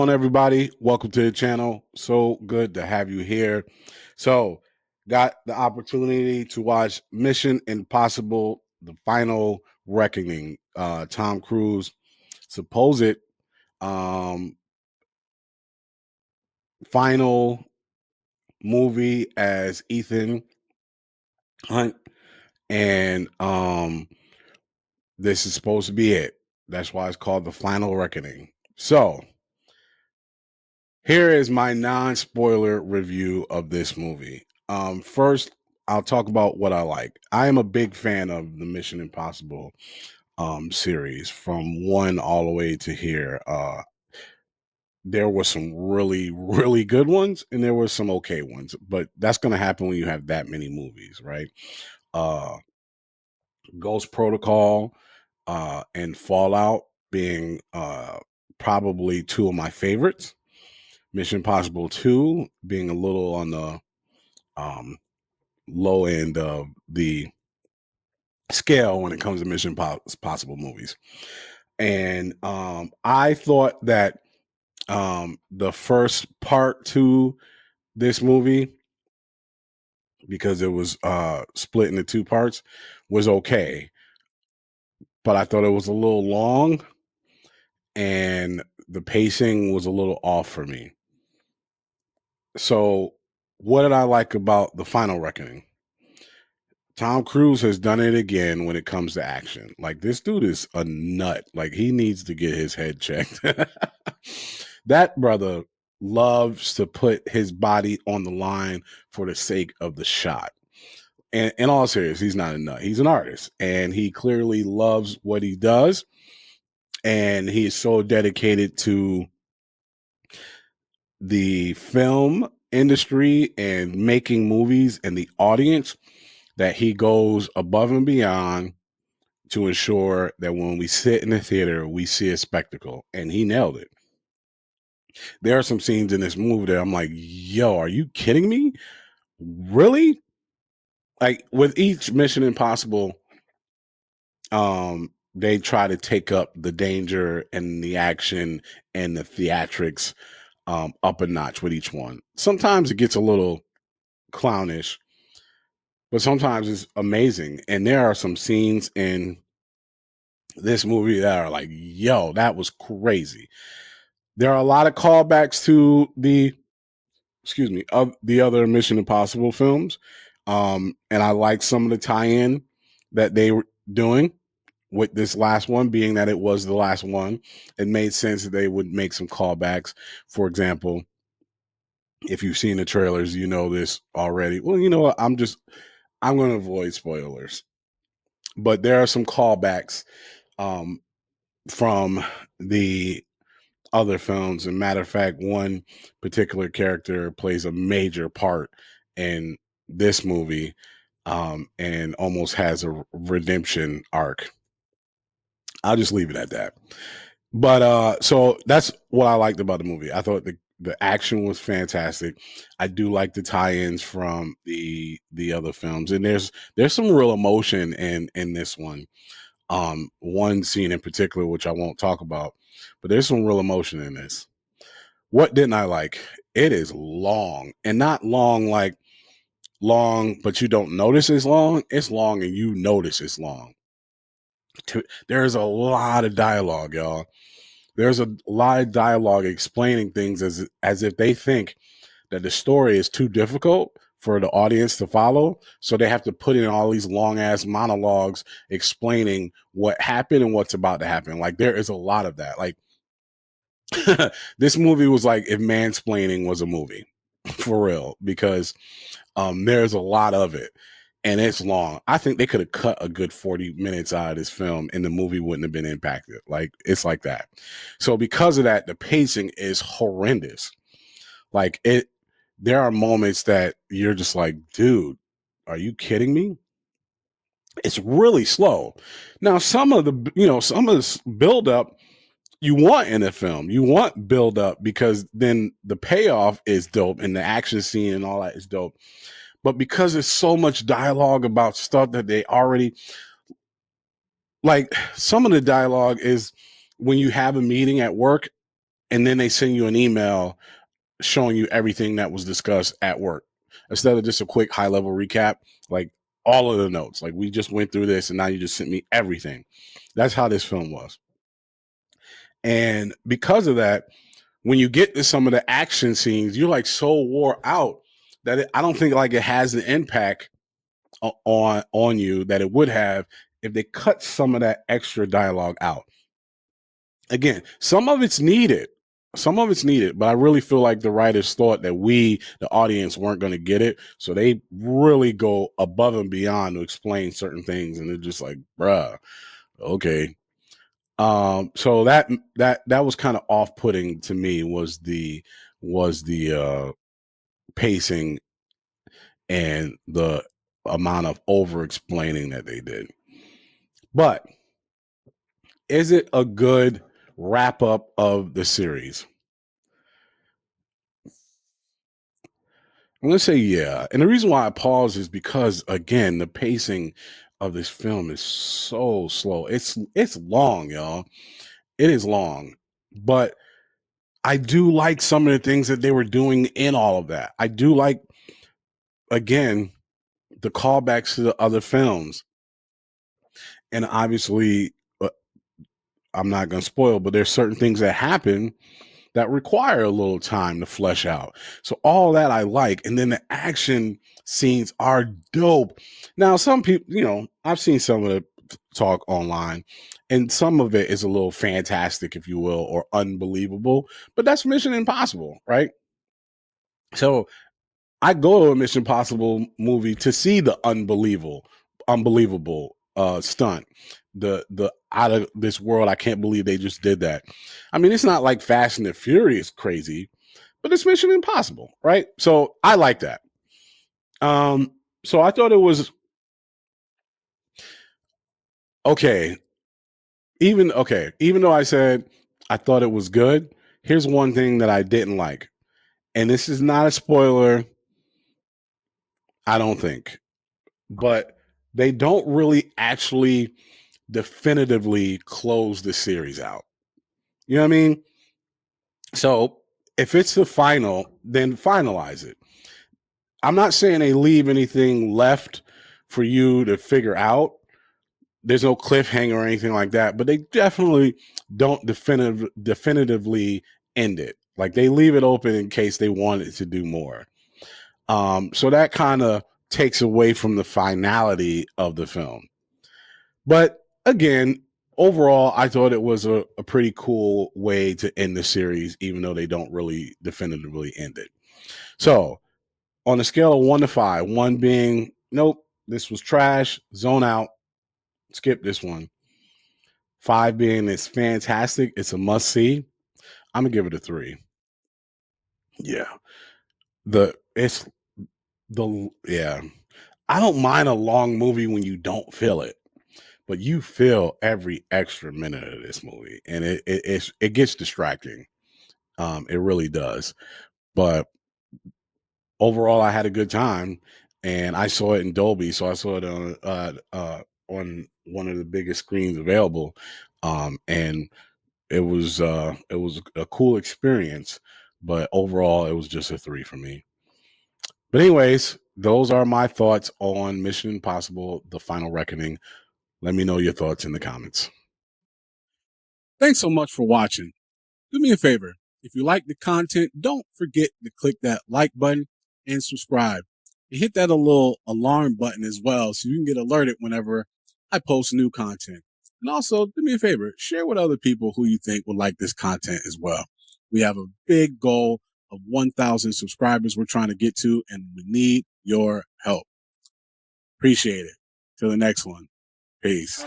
on, everybody? Welcome to the channel. So good to have you here. So, got the opportunity to watch Mission Impossible: The Final Reckoning. Tom Cruise supposed um, final movie as Ethan Hunt, and this is supposed to be it. That's why it's called The Final Reckoning. So, here is my non-spoiler review of this movie. First, I'll talk about what I like. I am a big fan of the Mission Impossible series from one all the way to here. There were some really, really good ones, and there were some okay ones. But that's going to happen when you have that many movies, right? Uh, Ghost Protocol and Fallout being probably two of my favorites. Mission Impossible 2 being a little on the um, low end of the scale when it comes to Possible movies. And I thought that the first part to this movie, because it was split into two parts, was okay. But I thought it was a little long and the pacing was a little off for me. So, what did I like about The Final Reckoning? Tom Cruise has done it again when it comes to action. Like, this dude is a nut. Like, he needs to get his head checked. That brother loves to put his body on the line for the sake of the shot. And in all seriousness, he's not a nut. He's an artist, and he clearly loves what he does. And he is so dedicated to the film industry and making movies and the audience that he goes above and beyond to ensure that when we sit in the theater, we see a spectacle. And he nailed it. There are some scenes in this movie that I'm like, yo, are you kidding me? Really? Like, with each Mission Impossible, they try to take up the danger and the action and the theatrics up a notch with each one. Sometimes it gets a little clownish, but sometimes it's amazing. And there are some scenes in this movie that are like, yo, that was crazy. There are a lot of callbacks to the, excuse me, of the other Mission Impossible films. And I like some of the tie-in that they were doing with this last one, being that it was the last one. It made sense that they would make some callbacks. For example, if you've seen the trailers, you know this already. Well, you know what? I'm going to avoid spoilers, but there are some callbacks um, from the other films. And matter of fact, one particular character plays a major part in this movie and almost has a redemption arc. I'll just leave it at that. But so that's what I liked about the movie. I thought the action was fantastic. I do like the tie-ins from the other films, and there's some real emotion in this one. One scene in particular, which I won't talk about, but there's some real emotion in this. What didn't I like? It is long, and not long like long, but you don't notice it's long. It's long, and you notice it's long. There's a lot of dialogue, y'all. There's a lot of dialogue explaining things as if they think that the story is too difficult for the audience to follow. So they have to put in all these long ass monologues explaining what happened and what's about to happen. Like, there is a lot of that. Like, this movie was like if mansplaining was a movie for real, because there's a lot of it and it's long. I think they could have cut a good 40 minutes out of this film and the movie wouldn't have been impacted. Like, it's like that. So because of that, the pacing is horrendous. Like, there are moments that you're just like, dude, are you kidding me? It's really slow. Now, some of this build up you want in a film. You want build up because then the payoff is dope and the action scene and all that is dope. But because there's so much dialogue about stuff that they already like, some of the dialogue is when you have a meeting at work and then they send you an email showing you everything that was discussed at work instead of just a quick high level recap, like all of the notes. Like, we just went through this and now you just sent me everything. That's how this film was. And because of that, when you get to some of the action scenes, you're like so wore out that I don't think like it has the impact on you that it would have if they cut some of that extra dialogue out. Again, some of it's needed, but I really feel like the writers thought that we, the audience, weren't going to get it, so they really go above and beyond to explain certain things, and they're just like, bruh, okay. So that was kind of off-putting to me, was the pacing and the amount of over explaining that they did. But is it a good wrap up of the series? I'm gonna say yeah. And the reason why I pause is because, again, the pacing of this film is so slow. It's long, y'all. It is long. But I do like some of the things that they were doing in all of that. I do like, again, the callbacks to the other films. And obviously, I'm not going to spoil, but there's certain things that happen that require a little time to flesh out. So all that I like. And then the action scenes are dope. Now, some people, I've seen some of the talk online, and some of it is a little fantastic, if you will, or unbelievable, but that's Mission Impossible, right? So I go to a Mission Impossible movie to see the unbelievable stunt, the out of this world. I can't believe they just did that. I mean, it's not like Fast and the Furious crazy, but it's Mission Impossible, right? So I like that. So I thought it was okay. Even though I said I thought it was good, here's one thing that I didn't like, and this is not a spoiler. I don't think, but they don't really actually definitively close the series out. You know what I mean? So if it's the final, then finalize it. I'm not saying they leave anything left for you to figure out. There's no cliffhanger or anything like that, but they definitely don't definitively end it. Like, they leave it open in case they wanted to do more. So that kind of takes away from the finality of the film. But again, overall, I thought it was a pretty cool way to end the series, even though they don't really definitively end it. So, on a scale of 1 to 5, 1 being, nope, this was trash, zone out, skip this one. 5 being, it's fantastic, it's a must see. I'm gonna give it a 3. Yeah. It's yeah. I don't mind a long movie when you don't feel it, but you feel every extra minute of this movie, and it gets distracting. It really does. But overall, I had a good time, and I saw it in Dolby, so I saw it on one of the biggest screens available, and it was a cool experience. But overall, it was just a 3 for me. But anyways, those are my thoughts on Mission Impossible: The Final Reckoning. Let me know your thoughts in the comments. Thanks so much for watching. Do me a favor. If you like the content, don't forget to click that like button and subscribe. And hit that little alarm button as well so you can get alerted whenever I post new content. And also, do me a favor, share with other people who you think would like this content as well. We have a big goal of 1,000 subscribers we're trying to get to, and we need your help. Appreciate it. Till the next one. Peace.